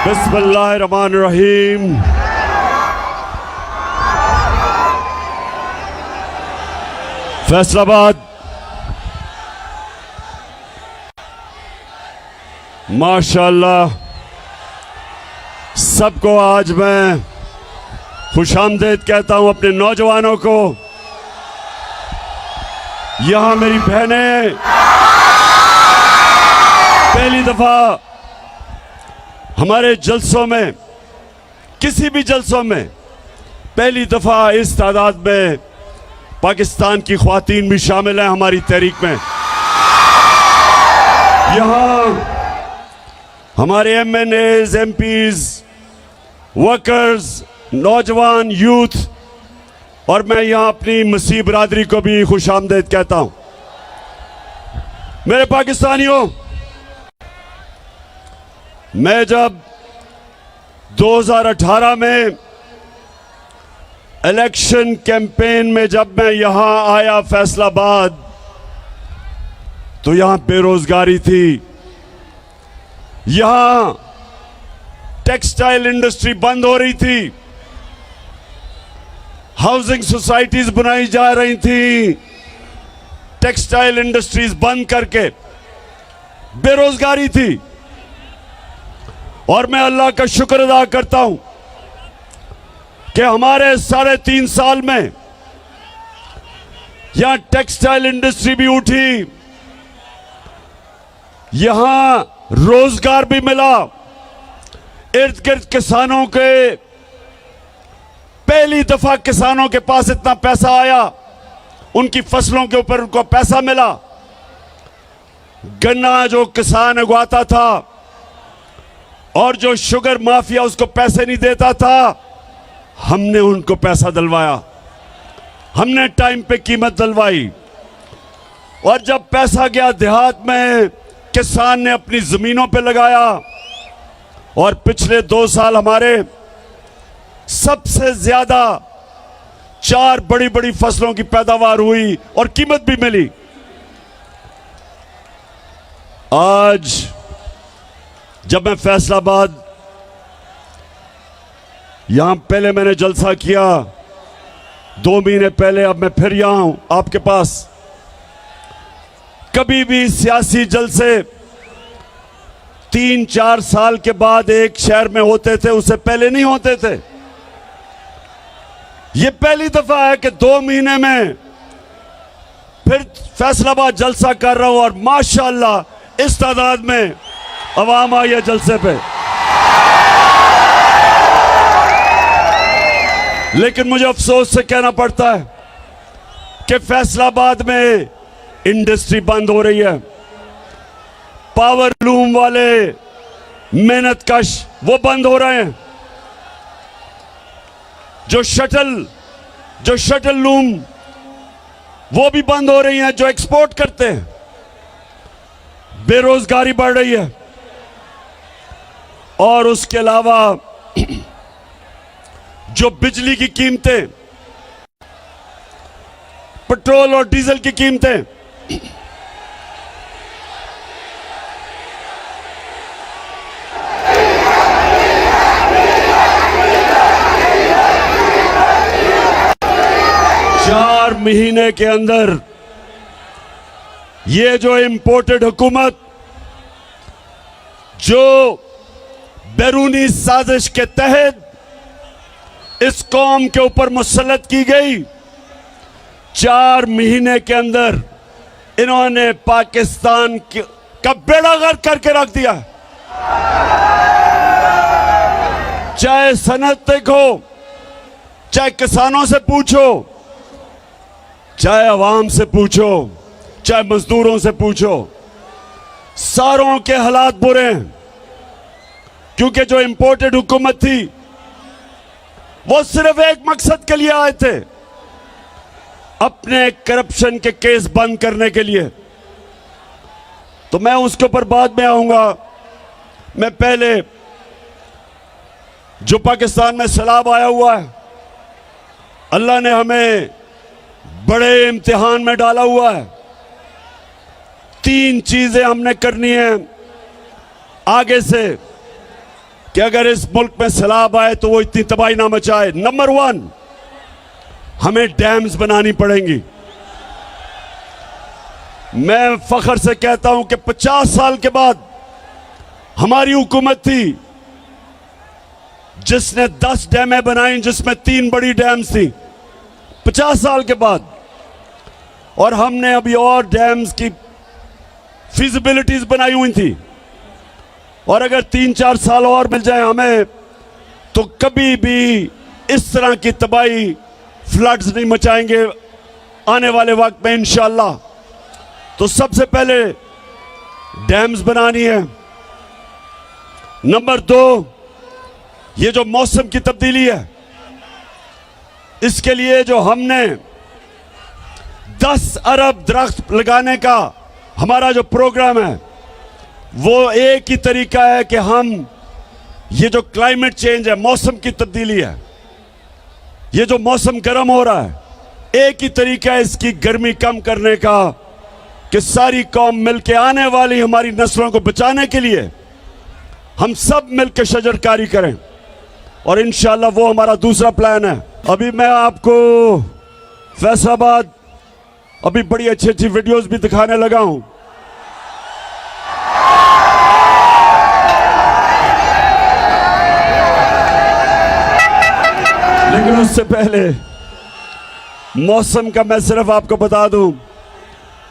बिस्मिल्लाहिर्रहमानिर्रहीम। फैसलाबाद माशाअल्लाह सबको आज मैं खुशामदीद कहता हूं। अपने नौजवानों को, यहां मेरी बहनें पहली दफा हमारे जलसों में, किसी भी जलसों में पहली दफा इस तादाद में पाकिस्तान की ख्वातीन भी शामिल हैं हमारी तहरीक में। यहां हमारे एमएनएज, एमपीज, वर्कर्स, नौजवान, यूथ, और मैं यहां अपनी मसीह बरादरी को भी खुशामदीद कहता हूं। मेरे पाकिस्तानियों, मैं जब 2018 में इलेक्शन कैंपेन में जब मैं यहां आया फैसलाबाद, तो यहां बेरोजगारी थी, यहां टेक्सटाइल इंडस्ट्री बंद हो रही थी, हाउसिंग सोसाइटीज बनाई जा रही थी, टेक्सटाइल इंडस्ट्रीज बंद करके बेरोजगारी थी। और मैं अल्लाह का शुक्र अदा करता हूं कि हमारे 3.5 साल में यहां टेक्सटाइल इंडस्ट्री भी उठी, यहां रोजगार भी मिला, इर्द गिर्द किसानों के, पहली दफा किसानों के पास इतना पैसा आया, उनकी फसलों के ऊपर उनको पैसा मिला। गन्ना जो किसान उगाता था और जो शुगर माफिया उसको पैसे नहीं देता था, हमने उनको पैसा दिलवाया, हमने टाइम पे कीमत दिलवाई। और जब पैसा गया देहात में, किसान ने अपनी जमीनों पे लगाया, और पिछले 2 साल हमारे सबसे ज्यादा 4 बड़ी बड़ी फसलों की पैदावार हुई और कीमत भी मिली। आज जब मैं फैसलाबाद, यहां पहले मैंने जलसा किया 2 महीने पहले, अब मैं फिर यहां हूं आपके पास। कभी भी सियासी जलसे 3-4 साल के बाद एक शहर में होते थे, उससे पहले नहीं होते थे। यह पहली दफा है कि 2 महीने में फिर फैसलाबाद जलसा कर रहा हूं, और माशाअल्लाह इस तादाद में अवाम आई है जलसे पे। लेकिन मुझे अफसोस से कहना पड़ता है कि फैसलाबाद में इंडस्ट्री बंद हो रही है, पावर लूम वाले मेहनत कश वो बंद हो रहे हैं, जो शटल लूम वो भी बंद हो रही हैं, जो एक्सपोर्ट करते हैं। बेरोजगारी बढ़ रही है, और उसके अलावा जो बिजली की कीमतें, पेट्रोल और डीजल की कीमतें, चार महीने के अंदर ये जो इंपोर्टेड हुकूमत, जो बैरूनी साजिश के तहत इस कौम के ऊपर मुसल्लत की गई, 4 महीने के अंदर इन्होंने पाकिस्तान का बेड़ा गर्क करके रख दिया। चाहे सनत देखो, चाहे किसानों से पूछो, चाहे अवाम से पूछो, चाहे मजदूरों से पूछो, सारों के हालात बुरे हैं। क्योंकि जो इंपोर्टेड हुकूमत थी वो सिर्फ एक मकसद के लिए आए थे, अपने करप्शन के केस बंद करने के लिए। तो मैं उसके ऊपर बाद में आऊंगा। मैं पहले जो पाकिस्तान में सैलाब आया हुआ है, अल्लाह ने हमें बड़े इम्तिहान में डाला हुआ है। 3 चीजें हमने करनी है आगे से। कि अगर इस मुल्क में सैलाब आए तो वो इतनी तबाही ना मचाए। नंबर 1, हमें डैम्स बनानी पड़ेंगी। मैं फख्र से कहता हूं कि 50 साल के बाद हमारी हुकूमत थी जिसने 10 डैमें बनाई, जिसमें 3 बड़ी डैम्स थी 50 साल के बाद, और हमने अभी और डैम्स की फिजिबिलिटीज बनाई हुई थी। और अगर 3-4 साल और मिल जाए हमें तो कभी भी इस तरह की तबाही, फ्लड्स नहीं मचाएंगे आने वाले वक्त में इंशाअल्लाह। तो सबसे पहले डैम्स बनानी है। नंबर 2, ये जो मौसम की तब्दीली है, इसके लिए जो हमने 10 अरब दरख्त लगाने का हमारा जो प्रोग्राम है, वो एक ही तरीका है कि हम ये जो क्लाइमेट चेंज है, मौसम की तब्दीली है, ये जो मौसम गर्म हो रहा है, एक ही तरीका है इसकी गर्मी कम करने का कि सारी कौम मिलके आने वाली हमारी नस्लों को बचाने के लिए हम सब मिलकर शजरकारी करें। और इंशाअल्लाह वो हमारा दूसरा प्लान है। अभी मैं आपको फैसलाबाद अभी बड़ी अच्छी अच्छी वीडियोस भी दिखाने लगा हूं। लेकिन उससे पहले मौसम का मैं सिर्फ आपको बता दूं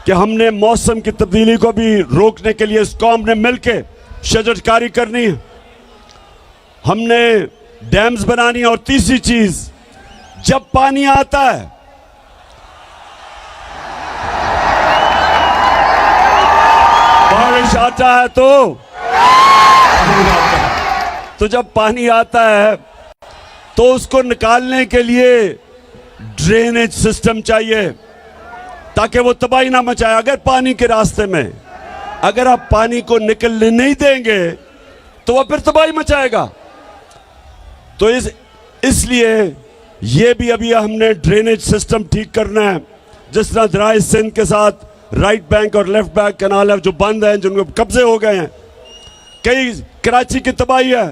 कि हमने मौसम की तब्दीली को भी रोकने के लिए इस कौम ने मिलकर शजरकारी करनी है, हमने डैम्स बनानी है। और तीसरी चीज, जब पानी आता है बारिश आता है तो जब पानी आता है तो उसको निकालने के लिए ड्रेनेज सिस्टम चाहिए ताकि वो तबाही ना मचाए। अगर पानी के रास्ते में अगर आप पानी को निकलने नहीं देंगे तो वह फिर तबाही मचाएगा। तो इसलिए ये भी अभी हमने ड्रेनेज सिस्टम ठीक करना है। जिस तरह दराए सिंध के साथ राइट बैंक और लेफ्ट बैंक कैनाल है जो बंद हैं, जिनको कब्जे हो गए हैं। कई कराची की तबाही है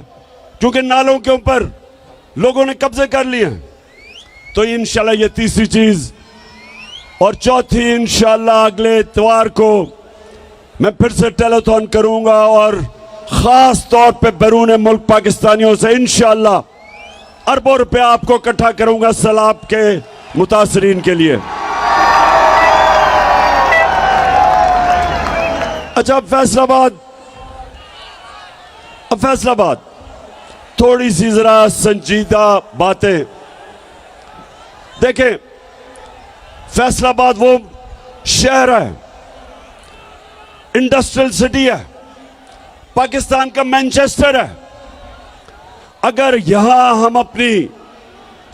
क्योंकि नालों के ऊपर लोगों ने कब्जे कर लिए हैं। तो इंशाल्लाह ये तीसरी चीज। और चौथी, इंशाल्लाह अगले इतवार को मैं फिर से टेलीथॉन करूंगा और खास तौर पे बैरून मुल्क पाकिस्तानियों से इंशाल्लाह अरबों रुपया आपको इकट्ठा करूंगा सैलाब के मुतासरीन के लिए। अच्छा, फैसलाबाद थोड़ी सी जरा संजीदा बातें देखें। फैसलाबाद वो शहर है, इंडस्ट्रियल सिटी है, पाकिस्तान का मैनचेस्टर है। अगर यहां हम अपनी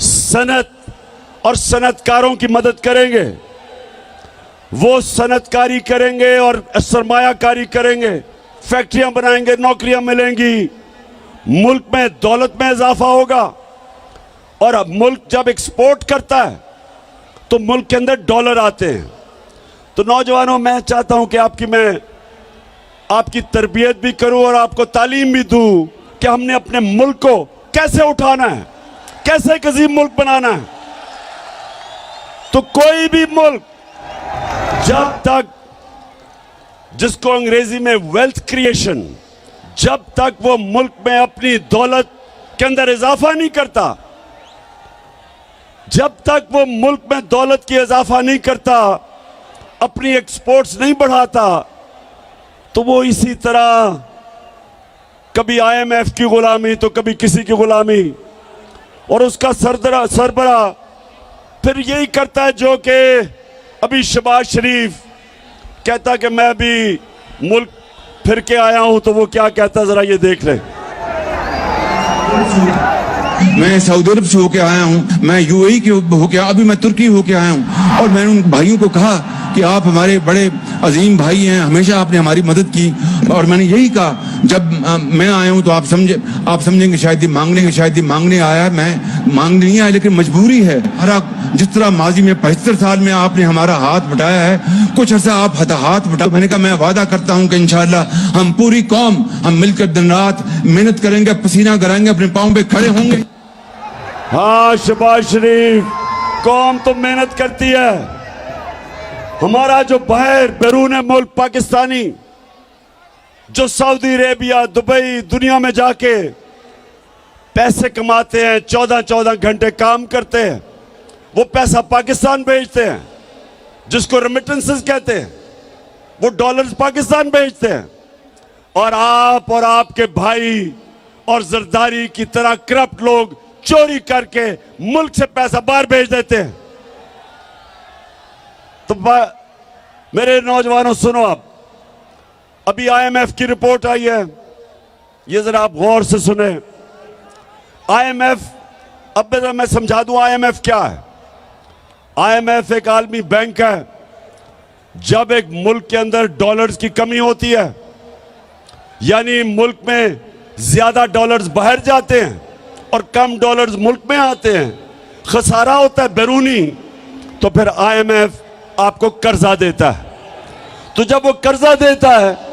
सनत और सनतकारों की मदद करेंगे, वो सनतकारी करेंगे और सरमायाकारी करेंगे, फैक्ट्रियां बनाएंगे, नौकरियां मिलेंगी, मुल्क में दौलत में इजाफा होगा। और अब मुल्क जब एक्सपोर्ट करता है तो मुल्क के अंदर डॉलर आते हैं। तो नौजवानों, मैं चाहता हूं कि मैं आपकी तरबियत भी करूं और आपको तालीम भी दूं कि हमने अपने मुल्क को कैसे उठाना है, कैसे एक अजीम मुल्क बनाना है। तो कोई भी मुल्क जब तक, जिसको अंग्रेजी में वेल्थ क्रिएशन, जब तक वो मुल्क में अपनी दौलत के अंदर इजाफा नहीं करता, जब तक वो मुल्क में दौलत की इजाफा नहीं करता, अपनी एक्सपोर्ट्स नहीं बढ़ाता, तो वो इसी तरह कभी IMF की गुलामी तो कभी किसी की गुलामी, और उसका सरबरा फिर यही करता है जो कि अभी शहबाज शरीफ कहता कि मैं भी मुल्क फिर के आया हूं। तो वो क्या कहता, जरा ये देख लें। मैं सऊदी अरब से होके आया हूँ, मैं UAE के होके, अभी मैं तुर्की होके आया हूँ। और मैंने उन भाइयों को कहा कि आप हमारे बड़े अजीम भाई हैं, हमेशा आपने हमारी मदद की। और मैंने यही कहा, जब मैं आया हूँ तो आप समझेंगे शायद ये मांगने आया है। मैं मांगने नहीं आया, लेकिन मजबूरी है। हमारा जिस तरह माजी में 75 साल में आपने हमारा हाथ बटाया है, कुछ ऐसा आप हाथ बटा। मैंने कहा मैं वादा करता हूं कि इंशाअल्लाह हम पूरी कौम हम मिलकर दिन रात मेहनत करेंगे, पसीना कराएंगे, अपने पांव पे खड़े होंगे। हाँ शहबाज शरीफ, कौम तो मेहनत करती है। हमारा जो बाहर बैरून मुल्क पाकिस्तानी जो सऊदी अरेबिया, दुबई, दुनिया में जाके पैसे कमाते हैं, 14-14 घंटे काम करते हैं, वो पैसा पाकिस्तान भेजते हैं, जिसको रेमिटेंसेस कहते हैं, वो डॉलर्स पाकिस्तान भेजते हैं। और आप और आपके भाई और जरदारी की तरह करप्ट लोग चोरी करके मुल्क से पैसा बाहर भेज देते हैं। तो मेरे नौजवानों सुनो, आप अभी आईएमएफ की रिपोर्ट आई है, ये जरा आप गौर से सुने। आईएमएफ, अब मैं समझा दूं आईएमएफ क्या है। आईएमएफ एक आलमी बैंक है। जब एक मुल्क के अंदर डॉलर्स की कमी होती है, यानी मुल्क में ज्यादा डॉलर्स बाहर जाते हैं और कम डॉलर्स मुल्क में आते हैं, खसारा होता है बैरूनी, तो फिर आईएमएफ आपको कर्जा देता है। तो जब वो कर्जा देता है,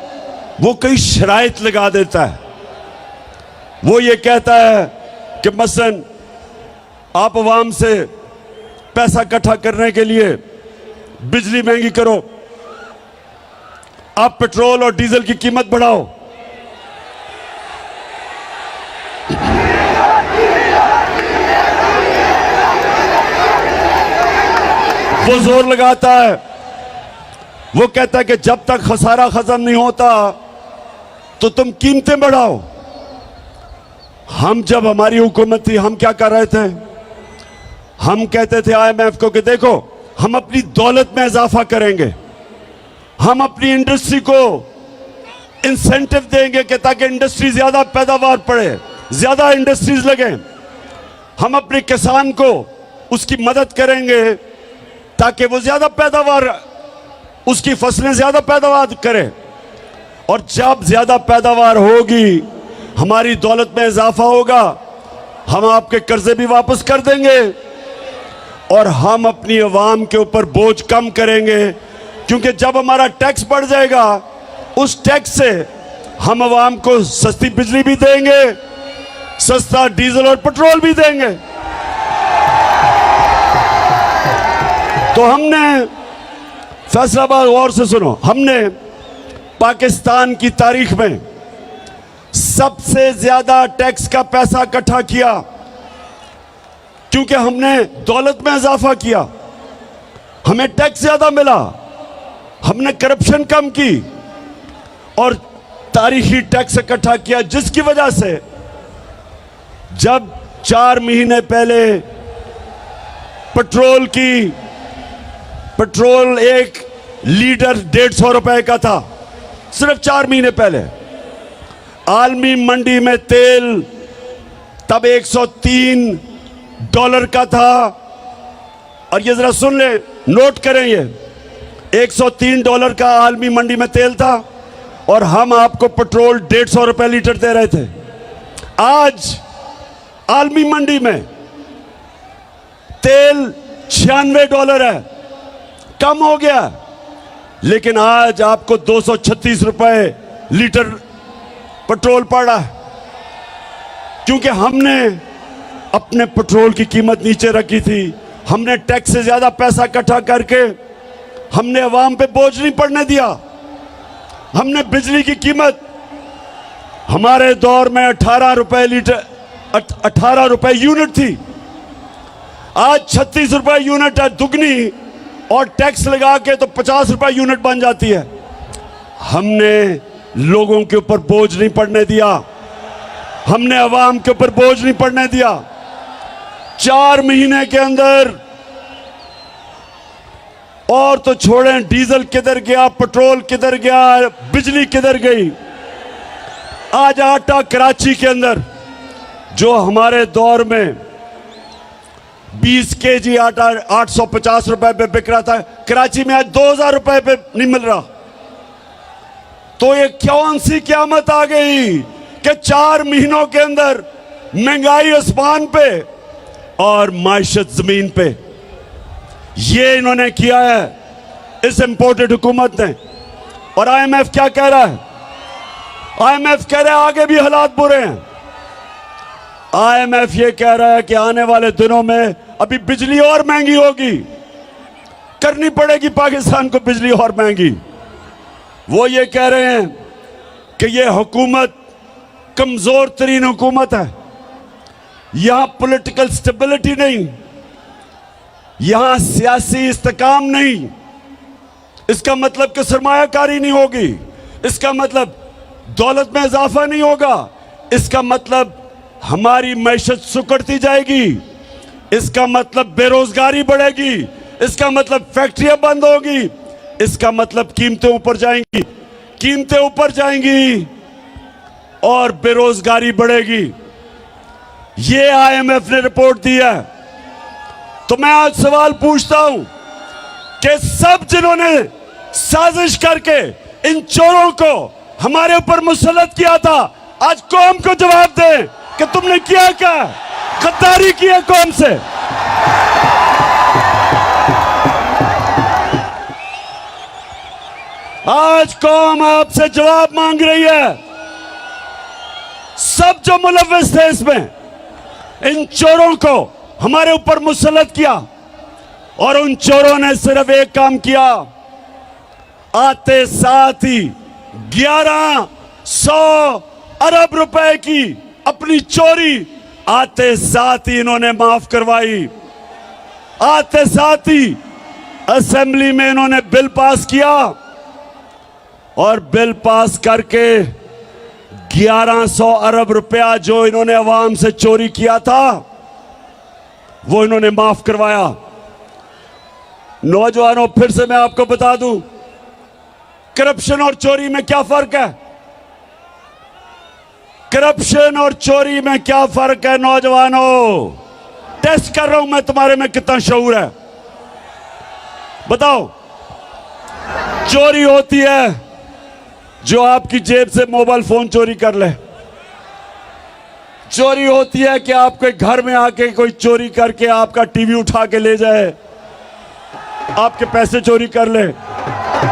वो कई शराइत लगा देता है। वो ये कहता है कि मसलन आप अवाम से पैसा इकट्ठा करने के लिए बिजली महंगी करो, आप पेट्रोल और डीजल की कीमत बढ़ाओ। वो जोर लगाता है, वो कहता है कि जब तक खसारा खत्म नहीं होता तो तुम कीमतें बढ़ाओ। हम जब हमारी हुकूमत थी, हम क्या कर रहे थे? हम कहते थे आईएमएफ को कि देखो हम अपनी दौलत में इजाफा करेंगे, हम अपनी इंडस्ट्री को इंसेंटिव देंगे कि ताकि इंडस्ट्री ज्यादा पैदावार पड़े, ज्यादा इंडस्ट्रीज लगे। हम अपने किसान को उसकी मदद करेंगे ताकि वो ज्यादा पैदावार, उसकी फसलें ज्यादा पैदावार करे। और जब ज्यादा पैदावार होगी, हमारी दौलत में इजाफा होगा, हम आपके कर्जे भी वापस कर देंगे और हम अपनी अवाम के ऊपर बोझ कम करेंगे। क्योंकि जब हमारा टैक्स बढ़ जाएगा, उस टैक्स से हम अवाम को सस्ती बिजली भी देंगे, सस्ता डीजल और पेट्रोल भी देंगे। तो हमने फैसलाबाद, गौर से सुनो, हमने पाकिस्तान की तारीख में सबसे ज्यादा टैक्स का पैसा इकट्ठा किया, क्योंकि हमने दौलत में इजाफा किया, हमें टैक्स ज्यादा मिला, हमने करप्शन कम की और तारीखी टैक्स इकट्ठा किया, जिसकी वजह से जब 4 महीने पहले पेट्रोल एक लीटर 150 रुपए का था, सिर्फ 4 महीने पहले आलमी मंडी में तेल तब $103 का था। और ये जरा सुन ले, नोट करें, ये $103 का आलमी मंडी में तेल था और हम आपको पेट्रोल 150 रुपए लीटर दे रहे थे। आज आलमी मंडी में तेल $96 है, कम हो गया, लेकिन आज आपको 236 रुपए लीटर पेट्रोल पड़ रहा है, क्योंकि हमने अपने पेट्रोल की कीमत नीचे रखी थी। हमने टैक्स से ज्यादा पैसा इकट्ठा करके हमने अवाम पे बोझ नहीं पड़ने दिया। हमने बिजली की कीमत, हमारे दौर में 18 रुपए लीटर, 18 रुपए यूनिट थी, आज 36 रुपए यूनिट है, दुगनी, और टैक्स लगा के तो 50 रुपए यूनिट बन जाती है। हमने लोगों के ऊपर बोझ नहीं पड़ने दिया, हमने अवाम के ऊपर बोझ नहीं पड़ने दिया। 4 महीने के अंदर, और तो छोड़ें डीजल किधर गया, पेट्रोल किधर गया, बिजली किधर गई। आज आटा कराची के अंदर जो हमारे दौर में 20 केजी आटा 850 रुपए पे बिक रहा था, कराची में आज 2000 रुपए पे नहीं मिल रहा। तो ये कौन सी क़यामत आ गई कि 4 महीनों के अंदर महंगाई आसमान पे और माइशत जमीन पे। ये इन्होंने किया है इस इंपोर्टेड हुकूमत ने। और आईएमएफ क्या कह रहा है? आईएमएफ कह रहा है आगे भी हालात बुरे हैं। आईएमएफ ये कह रहा है कि आने वाले दिनों में अभी बिजली और महंगी होगी, करनी पड़ेगी पाकिस्तान को बिजली और महंगी। वो ये कह रहे हैं कि ये हुकूमत कमजोर तरीन हुकूमत है, यहां पॉलिटिकल स्टेबिलिटी नहीं, यहां सियासी इस्तेकाम नहीं। इसका मतलब कि सरमायाकारी नहीं होगी, इसका मतलब दौलत में इजाफा नहीं होगा, इसका मतलब हमारी मैशत सुकड़ती जाएगी, इसका मतलब बेरोजगारी बढ़ेगी, इसका मतलब फैक्ट्रियां बंद होगी, इसका मतलब कीमतें ऊपर जाएंगी, कीमतें ऊपर जाएंगी और बेरोजगारी बढ़ेगी। ये आईएमएफ ने रिपोर्ट दी है। तो मैं आज सवाल पूछता हूं कि सब जिन्होंने साजिश करके इन चोरों को हमारे ऊपर मुसल्लत किया था, आज कौम को जवाब दें कि तुमने किया क्या? गद्दारी की है कौम से। आज कौम आपसे जवाब मांग रही है। सब जो मुलव्विस थे इसमें, इन चोरों को हमारे ऊपर मुसल्लत किया और उन चोरों ने सिर्फ एक काम किया, आते साथ ही 1100 अरब रुपए की अपनी चोरी आते साथ ही इन्होंने माफ करवाई। आते साथ ही असेंबली में इन्होंने बिल पास किया और बिल पास करके 1100 अरब रुपया जो इन्होंने अवाम से चोरी किया था वो इन्होंने माफ करवाया। नौजवानों, फिर से मैं आपको बता दूं, करप्शन और चोरी में क्या फर्क है? करप्शन और चोरी में क्या फर्क है? नौजवानों, टेस्ट कर रहा हूं मैं तुम्हारे में कितना शऊर है। बताओ, चोरी होती है जो आपकी जेब से मोबाइल फोन चोरी कर ले, चोरी होती है कि आपके घर में आके कोई चोरी करके आपका टीवी उठा के ले जाए, आपके पैसे चोरी कर ले,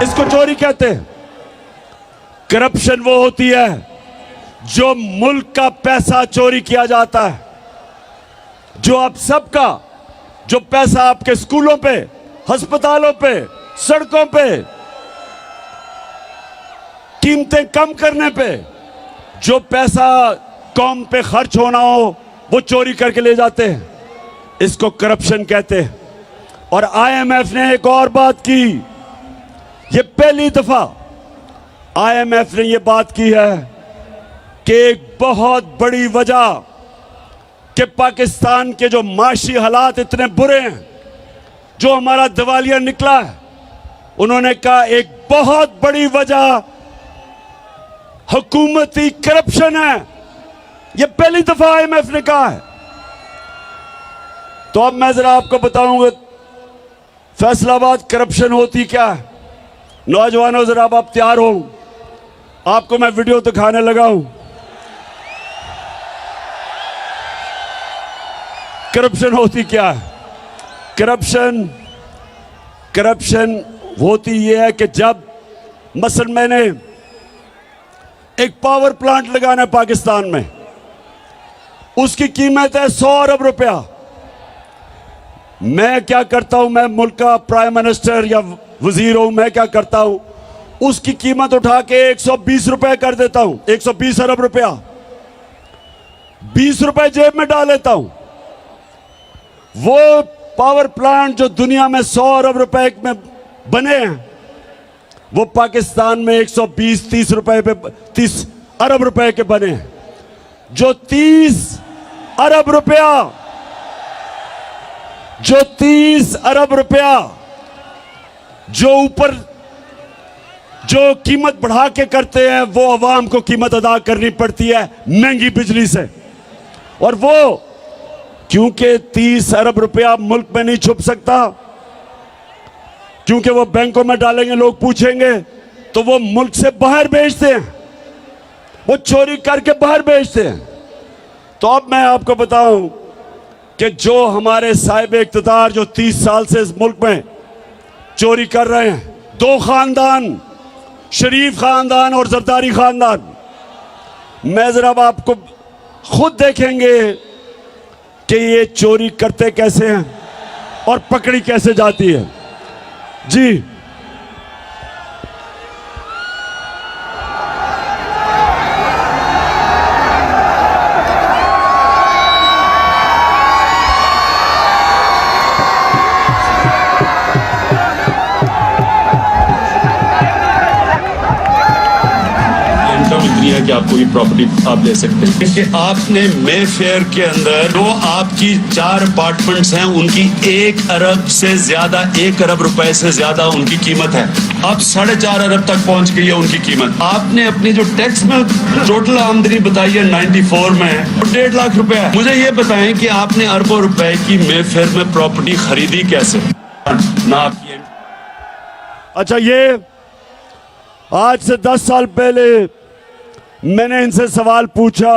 इसको चोरी कहते हैं। करप्शन वो होती है जो मुल्क का पैसा चोरी किया जाता है, जो आप सबका, जो पैसा आपके स्कूलों पे, अस्पतालों पे, सड़कों पे, कीमतें कम करने पे, जो पैसा कौम पे खर्च होना हो वो चोरी करके ले जाते हैं, इसको करप्शन कहते हैं। और आईएमएफ ने एक और बात की, ये पहली दफा आईएमएफ ने ये बात की है कि एक बहुत बड़ी वजह कि पाकिस्तान के जो माशी हालात इतने बुरे हैं, जो हमारा दिवालिया निकला है, उन्होंने कहा एक बहुत बड़ी वजह हुकूमती करप्शन है। यह पहली दफा आईएमएफ ने कहा है। तो अब मैं जरा आपको बताऊंगा फैसलाबाद करप्शन होती क्या है। नौजवानों, जरा अब आप तैयार हो, आपको मैं वीडियो दिखाने लगा हूं। करप्शन होती क्या है? करप्शन होती यह है कि जब मसलन मैंने एक पावर प्लांट लगाना है पाकिस्तान में, उसकी कीमत है 100 अरब रुपया। मैं क्या करता हूं, मैं मुल्क का प्राइम मिनिस्टर या वजीर हूं, मैं क्या करता हूं, उसकी कीमत उठा के 120 रुपए कर देता हूं, 120 अरब रुपया, 20 रुपए जेब में डाल लेता हूं। वो पावर प्लांट जो दुनिया में 100 अरब रुपए में बने हैं, वो पाकिस्तान में 120-30 रुपए पे 30 अरब रुपए के बने हैं। जो 30 अरब रुपया जो ऊपर जो कीमत बढ़ा के करते हैं, वो अवाम को कीमत अदा करनी पड़ती है महंगी बिजली से। और वो क्योंकि 30 अरब रुपया मुल्क में नहीं छुप सकता, क्योंकि वो बैंकों में डालेंगे, लोग पूछेंगे, तो वो मुल्क से बाहर भेजते हैं, वो चोरी करके बाहर भेजते हैं। तो अब मैं आपको बताऊं कि जो हमारे साहिब इख्तियार जो 30 साल से इस मुल्क में चोरी कर रहे हैं, दो खानदान, शरीफ खानदान और जरदारी खानदान, मैं जरा अब आपको खुद देखेंगे कि ये चोरी करते कैसे हैं और पकड़ी कैसे जाती है। जी है कि आपको ये प्रॉपर्टी आप ले सकते हैं कि आपने मे फेयर के अंदर जो आपकी 4 अपार्टमेंट्स हैं उनकी 1 अरब से ज्यादा, 1 अरब रुपए से ज्यादा उनकी कीमत है। अब 4.5 अरब तक पहुंच गई है उनकी कीमत। आपने अपनी जो टैक्स में टोटल आमदनी बताई है 94 में 1.5 लाख रुपए है। मुझे ये बताएं कि आपने अरबों रुपए की मे फेयर में प्रॉपर्टी खरीदी कैसे ना आपकी। अच्छा, ये आज से 10 साल पहले मैंने इनसे सवाल पूछा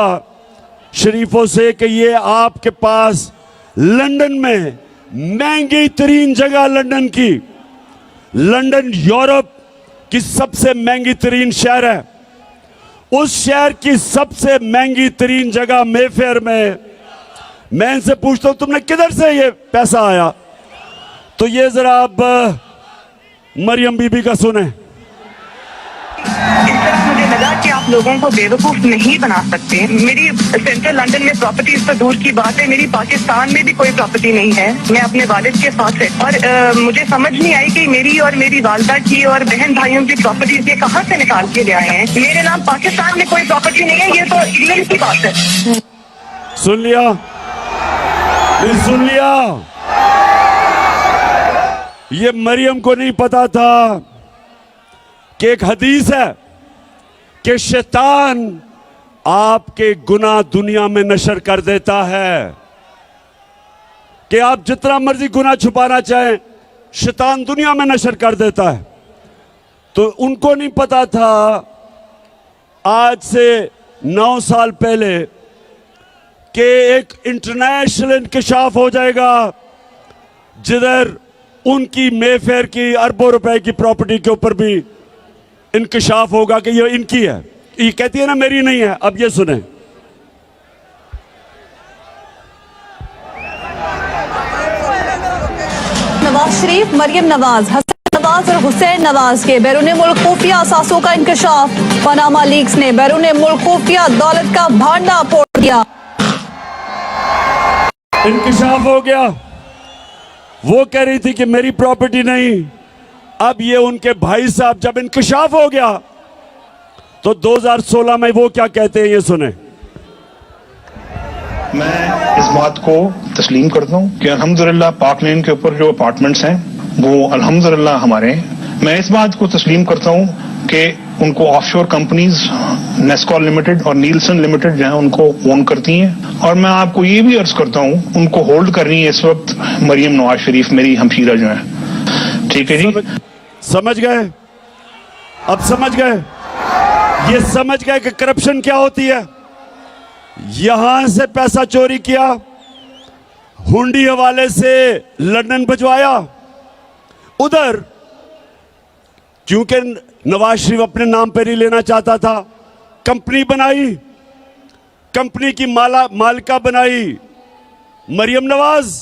शरीफों से कि ये आपके पास लंदन में महंगी तरीन जगह, लंदन यूरोप की सबसे महंगी तरीन शहर है, उस शहर की सबसे महंगी तरीन जगह मेफेयर में मैं इनसे पूछता हूं तुमने किधर से ये पैसा आया? तो ये जरा अब मरियम बीबी का सुने। मुझे लगा कि आप लोगों को बेवकूफ नहीं बना सकते। मेरी सेंट्रल लंदन में प्रॉपर्टीज तो दूर की बात है, मेरी पाकिस्तान में भी कोई प्रॉपर्टी नहीं है। मैं अपने वालिद के साथ है और मुझे समझ नहीं आई कि मेरी और मेरी वालदा की और बहन भाइयों की प्रॉपर्टीज ये कहाँ से निकाल के ले आए हैं। मेरे नाम पाकिस्तान में कोई प्रॉपर्टी नहीं है, ये तो इंग्लैंड की बात है। सुन लिया, सुन लिया। ये मरियम को नहीं पता था कि एक हदीस है कि शैतान आपके गुनाह दुनिया में नशर कर देता है, कि आप जितना मर्जी गुनाह छुपाना चाहें शैतान दुनिया में नशर कर देता है। तो उनको नहीं पता था आज से 9 साल पहले कि एक इंटरनेशनल इंकशाफ हो जाएगा जिधर उनकी मेफेयर की अरबों रुपए की प्रॉपर्टी के ऊपर भी इंकशाफ होगा कि ये इनकी है। ये कहती है ना मेरी नहीं है। अब ये सुने, नवाज शरीफ, मरियम नवाज, हसन नवाज और हुसैन नवाज के बैरून मुल्क खुफिया असासों का इंकशाफ। पनामा लीक्स ने बैरून मुल्क खुफिया दौलत का भांडा फोड़ दिया। इंकशाफ हो गया। वो कह रही थी कि मेरी प्रॉपर्टी नहीं। अब ये उनके भाई साहब जब इंकशाफ हो गया तो 2016 में वो क्या कहते हैं, ये सुने। मैं इस बात को तस्लीम करता हूँ कि अल्हम्दुलिल्लाह पाक लेन के ऊपर जो अपार्टमेंट्स हैं वो अल्हम्दुलिल्लाह हमारे हैं। मैं इस बात को तस्लीम करता हूँ कि उनको ऑफशोर कंपनीज नेस्कॉल लिमिटेड और नीलसन लिमिटेड जो है उनको ओन करती हैं। और मैं आपको ये भी अर्ज करता हूँ उनको होल्ड कर रही है इस वक्त मरियम नवाज शरीफ, मेरी हमशीरा जो है। ठीक है जी, समझ गए? अब समझ गए? ये समझ गए कि करप्शन क्या होती है। यहां से पैसा चोरी किया, हुंडी हवाले से लंदन भिजवाया, उधर क्योंकि नवाज शरीफ अपने नाम पर ही लेना चाहता था, कंपनी बनाई, कंपनी की मालिका बनाई मरियम नवाज,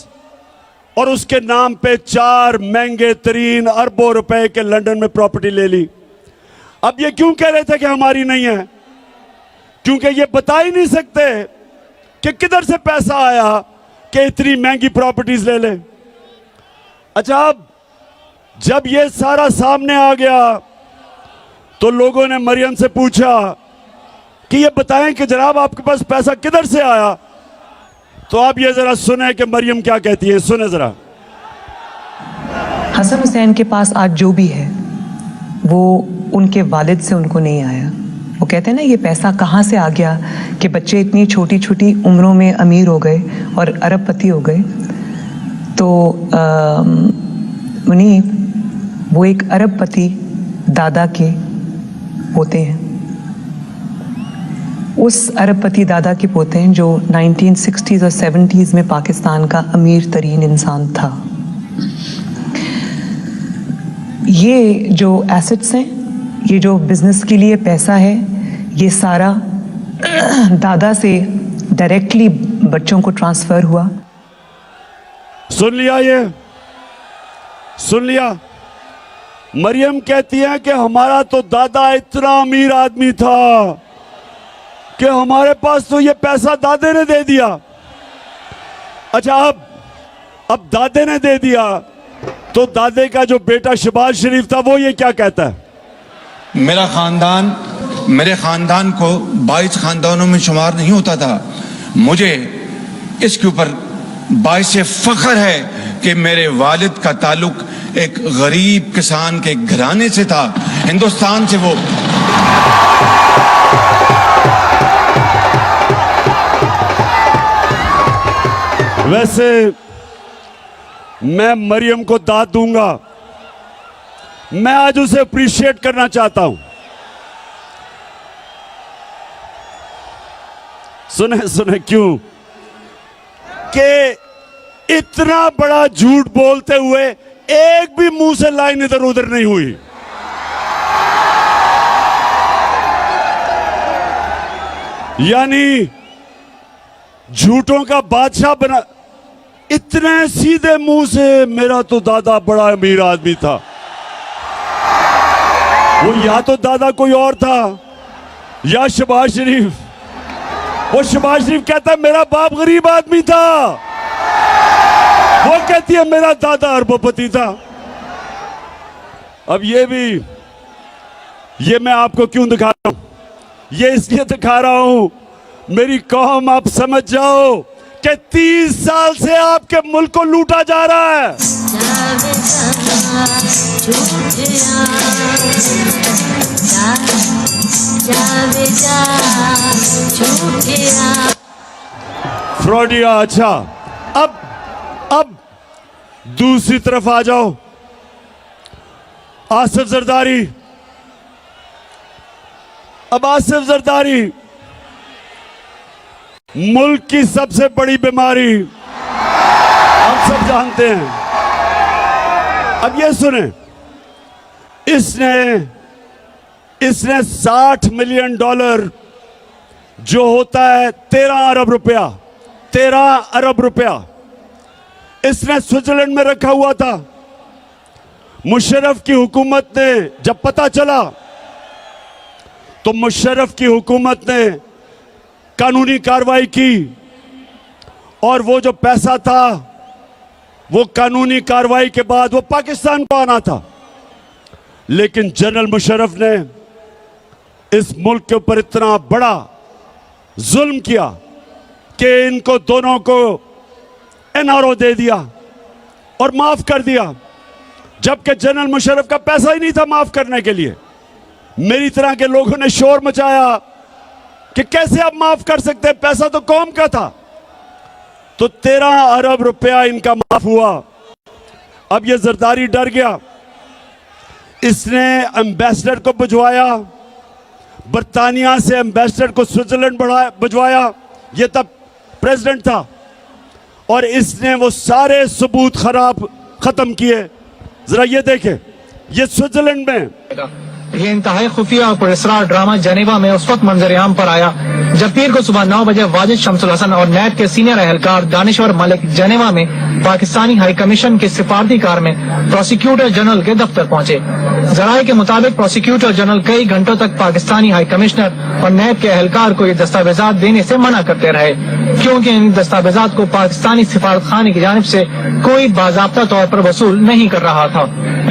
और उसके नाम पे 4 महंगे तरीन अरबों रुपए के लंदन में प्रॉपर्टी ले ली। अब ये क्यों कह रहे थे कि हमारी नहीं है? क्योंकि ये बता ही नहीं सकते कि किधर से पैसा आया कि इतनी महंगी प्रॉपर्टीज ले ले। अच्छा, अब जब ये सारा सामने आ गया तो लोगों ने मरियम से पूछा कि ये बताएं कि जनाब आपके पास पैसा किधर से आया। तो आप ये जरा सुने कि मरियम क्या कहती है, सुने जरा। हसन हुसैन के पास आज जो भी है वो उनके वालिद से उनको नहीं आया। वो कहते हैं ना, ये पैसा कहाँ से आ गया कि बच्चे इतनी छोटी छोटी उम्रों में अमीर हो गए और अरबपति हो गए। तो मुनीब वो एक अरबपति दादा के होते हैं। उस अरबपति दादा के पोते हैं जो 1960s और 70s में पाकिस्तान का अमीर तरीन इंसान था। ये जो एसेट्स हैं, ये जो बिजनेस के लिए पैसा है, ये सारा दादा से डायरेक्टली बच्चों को ट्रांसफर हुआ। सुन लिया, ये सुन लिया। मरियम कहती है कि हमारा तो दादा इतना अमीर आदमी था कि हमारे पास तो ये पैसा दादे ने दे दिया। अच्छा, अब दादे ने दे दिया तो दादे का जो बेटा शहबाज शरीफ था वो ये क्या कहता है? मेरे खानदान को 22 खानदानों में शुमार नहीं होता था। मुझे इसके ऊपर बाइस फख्र है कि मेरे वालिद का ताल्लुक एक गरीब किसान के घराने से था, हिंदुस्तान से। वो वैसे मैं मरियम को दाद दूंगा, मैं आज उसे अप्रिशिएट करना चाहता हूं। सुने सुने क्यों कि इतना बड़ा झूठ बोलते हुए एक भी मुंह से लाइन इधर उधर नहीं हुई। यानी झूठों का बादशाह बना, इतने सीधे मुंह से मेरा तो दादा बड़ा अमीर आदमी था। वो या तो दादा कोई और था या शहबाज शरीफ। वो शहबाज शरीफ कहता है मेरा बाप गरीब आदमी था, वो कहती है मेरा दादा अरबपति था। अब ये मैं आपको क्यों दिखा रहा हूं? ये इसलिए दिखा रहा हूं मेरी कौम आप समझ जाओ कि 30 साल से आपके मुल्क को लूटा जा रहा है। फ्रॉडिया। अच्छा, अब दूसरी तरफ आ जाओ। आसिफ जरदारी। अब आसिफ जरदारी मुल्क की सबसे बड़ी बीमारी हम सब जानते हैं। अब ये सुने, इसने $60 मिलियन जो होता है 13 अरब रुपया इसने स्विट्जरलैंड में रखा हुआ था। मुशर्रफ की हुकूमत ने जब पता चला तो मुशर्रफ की हुकूमत ने कानूनी कार्रवाई की और वो जो पैसा था वो कानूनी कार्रवाई के बाद वो पाकिस्तान को आना था। लेकिन जनरल मुशर्रफ ने इस मुल्क के ऊपर इतना बड़ा जुल्म किया कि इनको दोनों को एनआरओ दे दिया और माफ कर दिया, जबकि जनरल मुशर्रफ का पैसा ही नहीं था माफ करने के लिए। मेरी तरह के लोगों ने शोर मचाया कि कैसे आप माफ कर सकते हैं, पैसा तो कौम का था। तो 13 अरब रुपया इनका माफ हुआ। अब ये जरदारी डर गया, इसने एम्बेसडर को भिजवाया, बर्तानिया से एम्बेसडर को स्विट्जरलैंड भिजवाया, ये तब प्रेसिडेंट था, और इसने वो सारे सबूत खत्म किए। जरा ये देखें, ये स्विट्जरलैंड में ये इंतहाई खुफिया और पुरस्कार ड्रामा जनेवा में उस वक्त मंजर-ए-आम पर आया जब पीर को सुबह 9 बजे वाजिद शमसुल हसन और नैब के सीनियर एहलकार दानिश्वर मलिक जनेवा में पाकिस्तानी हाई कमीशन की सिफारती कार में प्रोसिक्यूटर जनरल के दफ्तर पहुंचे। जराये के मुताबिक प्रोसिक्यूटर जनरल कई घंटों तक पाकिस्तानी हाई कमिश्नर और नैब के एहलकार को ये दस्तावेजात देने से मना करते रहे, क्योंकि इन दस्तावेजात को पाकिस्तानी सिफारत खाने की जानिब से कोई बाज़ाब्ता तौर पर वसूल नहीं कर रहा था।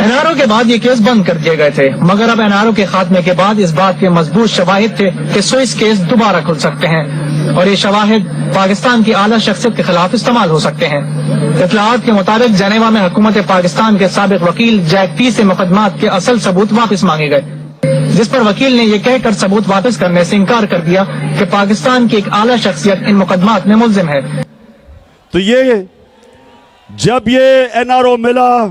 एनआरओ के बाद ये केस बंद कर दिए गए थे, मगर अब एनआरओ के खात्मे के बाद इस बात के मजबूत शवाहिद थे कि स्विस केस दोबारा खुल सकते हैं और ये शवाहिद पाकिस्तान की आला शख्सियत के खिलाफ इस्तेमाल हो सकते हैं। इत्तलाआत के मुताबिक जनेवा में हुकूमत पाकिस्तान के साबिक वकील जैक पी से मुकदमात के असल सबूत वापस मांगे गए, जिस पर वकील ने यह कहकर सबूत वापस करने से इनकार कर दिया कि पाकिस्तान की एक आला शख्सियत इन मुकदमात में मुल्जिम है। तो ये जब ये एनआरओ मिला,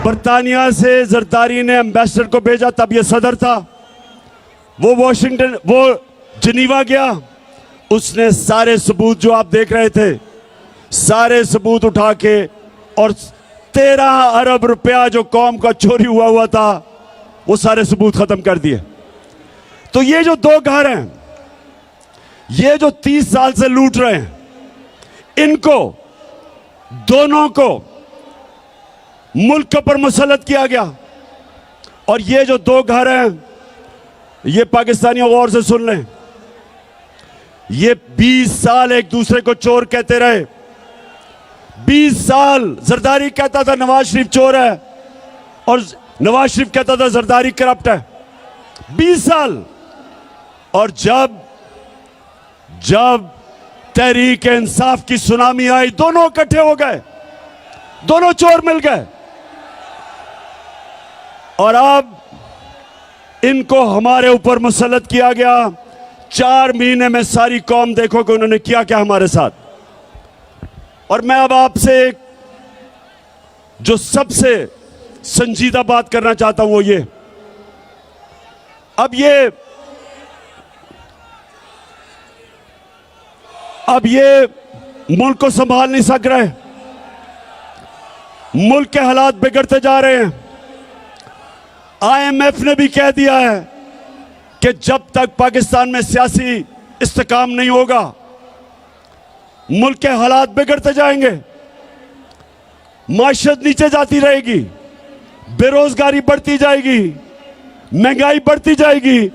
बर्तानिया से जरदारी ने एम्बेसडर को भेजा, तब ये सदर था, वो जिनीवा गया, उसने सारे सबूत जो आप देख रहे थे, सारे सबूत उठा के और 13 अरब रुपया जो कौम का चोरी हुआ था, वो सारे सबूत खत्म कर दिए। तो ये जो दो घर हैं, ये जो 30 साल से लूट रहे हैं, इनको दोनों को मुल्क के ऊपर मुसल्लत किया गया। और ये जो दो घर हैं, ये पाकिस्तानियों गौर से सुन लें, ये 20 साल एक दूसरे को चोर कहते रहे। 20 साल जरदारी कहता था नवाज शरीफ चोर है और नवाज शरीफ कहता था जरदारी करप्ट है। 20 साल। और जब तहरीक इंसाफ की सुनामी आई, दोनों इकट्ठे हो गए, दोनों चोर मिल गए। और अब इनको हमारे ऊपर मुसल्लत किया गया। 4 महीने में सारी कौम देखो कि उन्होंने किया क्या हमारे साथ। और मैं अब आपसे जो सबसे संजीदा बात करना चाहता हूं वो ये, अब ये मुल्क को संभाल नहीं सक रहे, मुल्क के हालात बिगड़ते जा रहे हैं। IMF ने भी कह दिया है कि जब तक पाकिस्तान में सियासी इस्तेकाम नहीं होगा, मुल्क के हालात बिगड़ते जाएंगे, माशरत नीचे जाती रहेगी, बेरोजगारी बढ़ती जाएगी, महंगाई बढ़ती जाएगी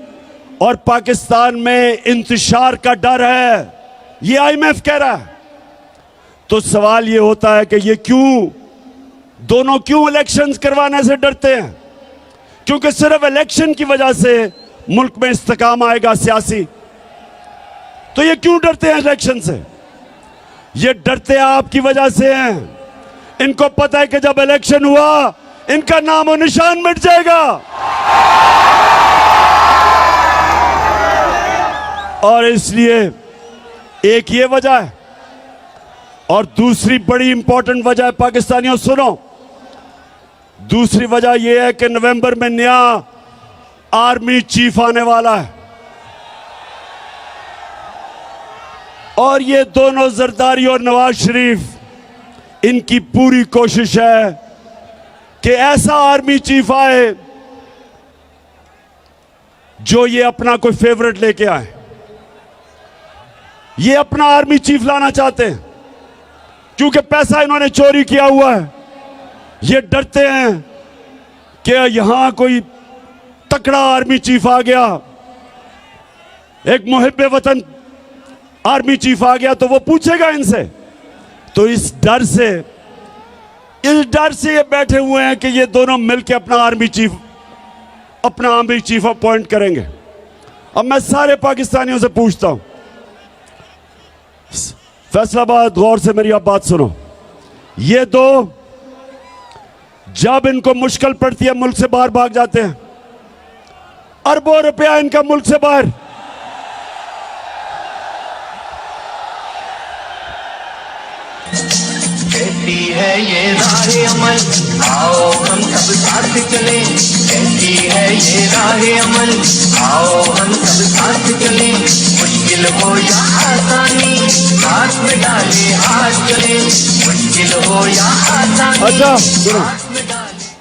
और पाकिस्तान में इंतशार का डर है, ये IMF कह रहा है। तो सवाल ये होता है कि ये दोनों क्यों इलेक्शंस करवाने से डरते हैं? क्योंकि सिर्फ इलेक्शन की वजह से मुल्क में इस्तेकाम आएगा सियासी। तो ये क्यों डरते हैं इलेक्शन से? ये डरते हैं आपकी वजह से हैं। इनको पता है कि जब इलेक्शन हुआ, इनका नाम और निशान मिट जाएगा। और इसलिए एक ये वजह है, और दूसरी बड़ी इंपॉर्टेंट वजह है, पाकिस्तानियों सुनो, दूसरी वजह यह है कि नवंबर में नया आर्मी चीफ आने वाला है। और ये दोनों जरदारी और नवाज शरीफ, इनकी पूरी कोशिश है कि ऐसा आर्मी चीफ आए जो ये अपना कोई फेवरेट लेके आए। ये अपना आर्मी चीफ लाना चाहते हैं क्योंकि पैसा इन्होंने चोरी किया हुआ है। ये डरते हैं कि यहां कोई तकड़ा आर्मी चीफ आ गया, एक मुहिब्बे वतन आर्मी चीफ आ गया तो वो पूछेगा इनसे। तो इस डर से ये बैठे हुए हैं कि ये दोनों मिलकर अपना आर्मी चीफ अपॉइंट करेंगे। अब मैं सारे पाकिस्तानियों से पूछता हूं, फैसलाबाद, गौर से मेरी आप बात सुनो, ये दो जब इनको मुश्किल पड़ती है मुल्क से बाहर भाग जाते हैं। अरबों रुपया इनका मुल्क से बाहर। कहती है ये राहे अमल, आओ हम सब साथ चलें। कहती है ये राहे अमल, आओ हम सब साथ चलें। मुश्किल हो या आसानी, हाथ में डाले हाथ चले। मुश्किल हो या आसानी, अच्छा सुनो,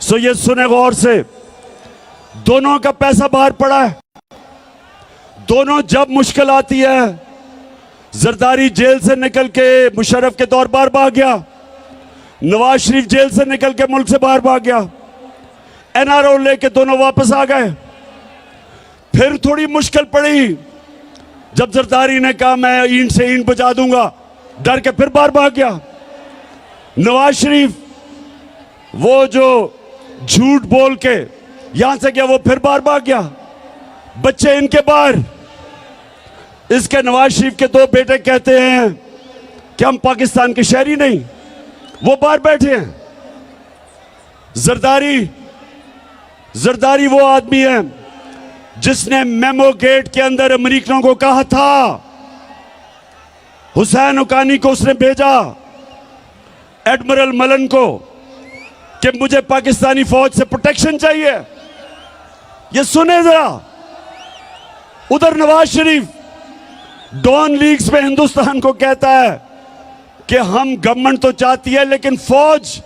सो ये सुने गौर से, दोनों का पैसा बाहर पड़ा है। दोनों जब मुश्किल आती है, जरदारी जेल से निकल के मुशर्रफ के दौर बाहर भाग गया, नवाज शरीफ जेल से निकल के मुल्क से बाहर भाग गया, NRO लेके दोनों वापस आ गए। फिर थोड़ी मुश्किल पड़ी, जब जरदारी ने कहा मैं ईंट से ईंट बजा दूंगा, डर के फिर बाहर भाग गया। नवाज शरीफ वो जो झूठ बोल के यहां से गया, वो फिर बाहर भाग गया। बच्चे इनके बाहर, इसके नवाज शरीफ के 2 बेटे कहते हैं कि हम पाकिस्तान के शहरी नहीं, वो बाहर बैठे हैं। जरदारी वो आदमी है जिसने मेमो गेट के अंदर अमेरिकनों को कहा था, हुसैन हुकानी को उसने भेजा, एडमिरल मलन को, कि मुझे पाकिस्तानी फौज से प्रोटेक्शन चाहिए। ये सुने जरा, उधर नवाज शरीफ डॉन लीग्स में हिंदुस्तान को कहता है कि हम गवर्नमेंट तो चाहती है लेकिन फौज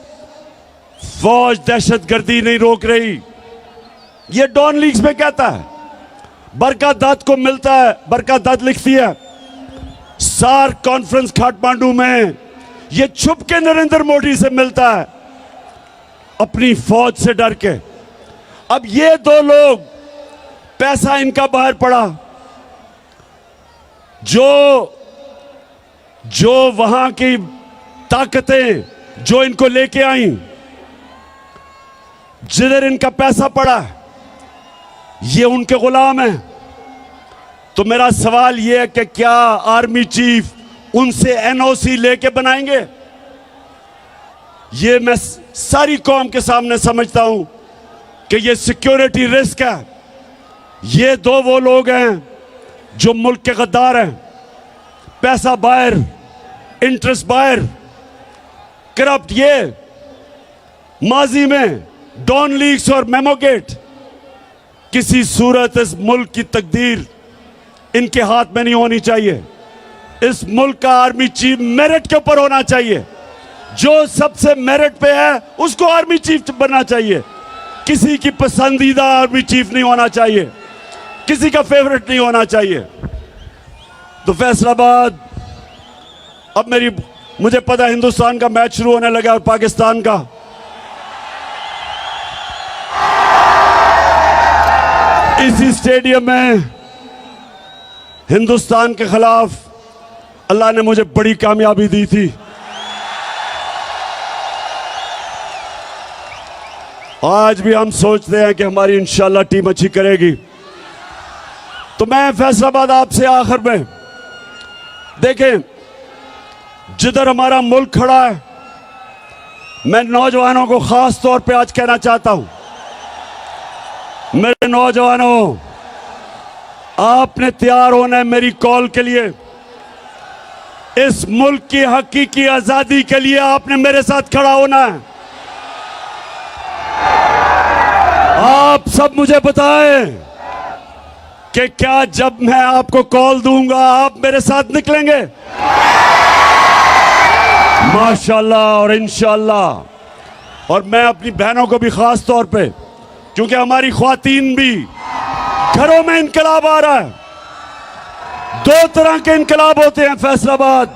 दहशतगर्दी नहीं रोक रही। ये डॉन लीग्स में कहता है। बरका दत्त को मिलता है, बरका दत्त लिखती है सार्क कॉन्फ्रेंस काठमांडू में, ये छुप के नरेंद्र मोदी से मिलता है अपनी फौज से डर के। अब ये दो लोग, पैसा इनका बाहर पड़ा, जो वहां की ताकतें जो इनको लेके आई, जिधर इनका पैसा पड़ा, ये उनके गुलाम हैं। तो मेरा सवाल ये है कि क्या आर्मी चीफ उनसे एनओसी लेके बनाएंगे? ये मैं सारी कौम के सामने समझता हूं कि ये सिक्योरिटी रिस्क है। ये दो वो लोग हैं जो मुल्क के गद्दार हैं। पैसा बाहर, इंटरेस्ट बाहर, करप्ट। ये माजी में डॉन लीग्स और मेमोगेट, किसी सूरत इस मुल्क की तकदीर इनके हाथ में नहीं होनी चाहिए। इस मुल्क का आर्मी चीफ मेरिट के ऊपर होना चाहिए। जो सबसे मेरिट पे है उसको आर्मी चीफ बनना चाहिए। किसी की पसंदीदा आर्मी चीफ नहीं होना चाहिए, किसी का फेवरेट नहीं होना चाहिए। तो फैसलाबाद, अब मुझे पता है हिंदुस्तान का मैच शुरू होने लगा और पाकिस्तान का। इसी स्टेडियम में हिंदुस्तान के खिलाफ अल्लाह ने मुझे बड़ी कामयाबी दी थी। आज भी हम सोचते हैं कि हमारी इंशाल्लाह टीम अच्छी करेगी। तो मैं फैसलाबाद आपसे आखिर में, देखें जिधर हमारा मुल्क खड़ा है, मैं नौजवानों को खास तौर पे आज कहना चाहता हूं, मेरे नौजवानों, आपने तैयार होना है मेरी कॉल के लिए। इस मुल्क की हकीकी आजादी के लिए आपने मेरे साथ खड़ा होना है। आप सब मुझे बताएं कि क्या जब मैं आपको कॉल दूंगा आप मेरे साथ निकलेंगे? माशाल्लाह और इंशाल्लाह। और मैं अपनी बहनों को भी खास तौर पे, क्योंकि हमारी ख्वातीन भी घरों में इनकलाब आ रहा है। दो तरह के इनकलाब होते हैं फैसलाबाद।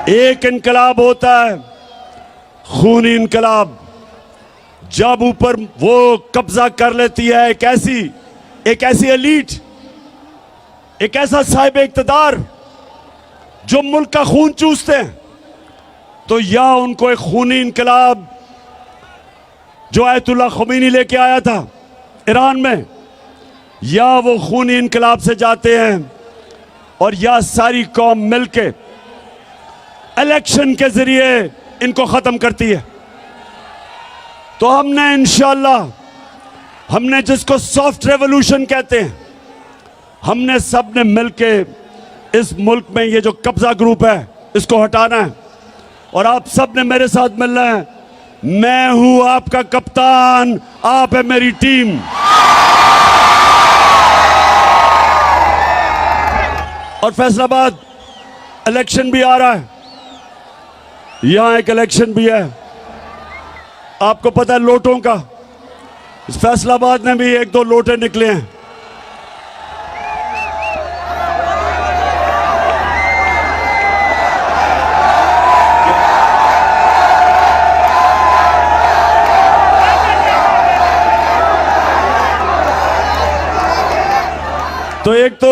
एक इनकलाब होता है खूनी इनकलाब, जब ऊपर वो कब्जा कर लेती है एक ऐसी एलीट, एक ऐसा साहिब इख्तिदार जो मुल्क का खून चूसते हैं। तो या उनको एक खूनी इनकलाब जो आयतुल्लाह ख़ुमैनी लेके आया था ईरान में, या वो खूनी इनकलाब से जाते हैं और या सारी कौम मिलके इलेक्शन के जरिए इनको खत्म करती है। तो हमने इंशाल्लाह, हमने जिसको सॉफ्ट रेवोल्यूशन कहते हैं, हमने सब ने मिलके इस मुल्क में ये जो कब्जा ग्रुप है इसको हटाना है। और आप सब ने मेरे साथ मिलना है। मैं हूं आपका कप्तान, आप है मेरी टीम। और फैसलाबाद इलेक्शन भी आ रहा है, यहां एक इलेक्शन भी है, आपको पता है लोटों का। इस फैसलाबाद में भी एक दो लोटे निकले हैं। तो एक तो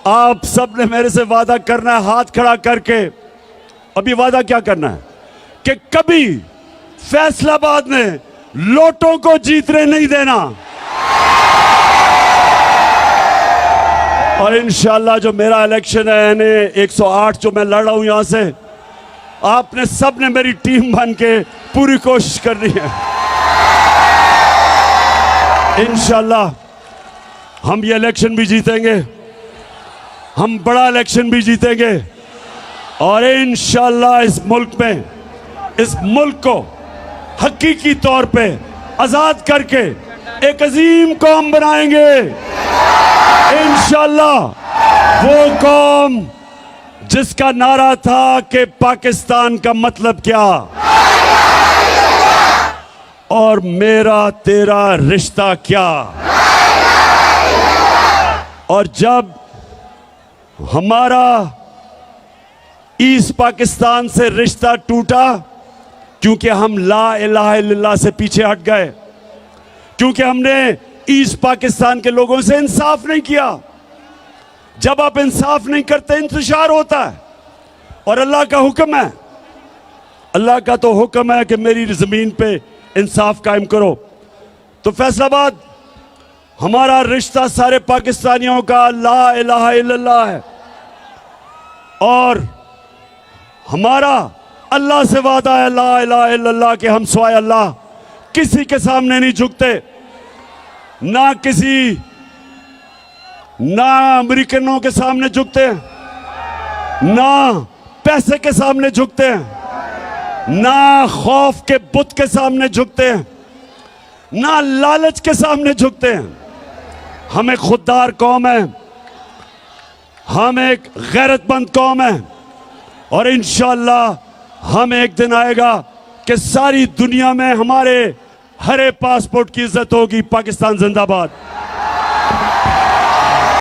आप सब ने मेरे से वादा करना है हाथ खड़ा करके। अभी वादा क्या करना है कि कभी फैसलाबाद ने लोटों को जीतने नहीं देना। और इंशाल्लाह जो मेरा इलेक्शन है यानी 108 जो मैं लड़ रहा हूं यहां से, आपने सब ने मेरी टीम बन के पूरी कोशिश करनी है। इंशाल्लाह हम ये इलेक्शन भी जीतेंगे, हम बड़ा इलेक्शन भी जीतेंगे। और इंशाल्लाह इस मुल्क में, इस मुल्क को हकीकी तौर पे आजाद करके एक अजीम कौम बनाएंगे इंशाल्लाह। वो कौम जिसका नारा था कि पाकिस्तान का मतलब क्या और मेरा तेरा रिश्ता क्या। और जब हमारा ईस्ट पाकिस्तान से रिश्ता टूटा, क्योंकि हम ला इलाहा इल्लल्लाह से पीछे हट गए, क्योंकि हमने ईस्ट पाकिस्तान के लोगों से इंसाफ नहीं किया। जब आप इंसाफ नहीं करते इंतशार होता है, और अल्लाह का हुक्म है, अल्लाह का तो हुक्म है कि मेरी जमीन पे इंसाफ कायम करो। तो फैसलाबाद हमारा रिश्ता सारे पाकिस्तानियों का ला इलाहा इल्लल्लाह है, और हमारा अल्लाह से वादा है ला इलाहा इल्लल्लाह के हम सिवाय अल्लाह किसी के सामने नहीं झुकते, ना अमेरिकनों के सामने झुकते हैं, ना पैसे के सामने झुकते हैं, ना खौफ के बुत के सामने झुकते हैं, ना लालच के सामने झुकते हैं। हम एक खुददार कौम है, हम एक गैरतमंद कौम है, और इंशाअल्लाह हम एक दिन आएगा कि सारी दुनिया में हमारे हरे पासपोर्ट की इज्जत होगी। पाकिस्तान जिंदाबाद।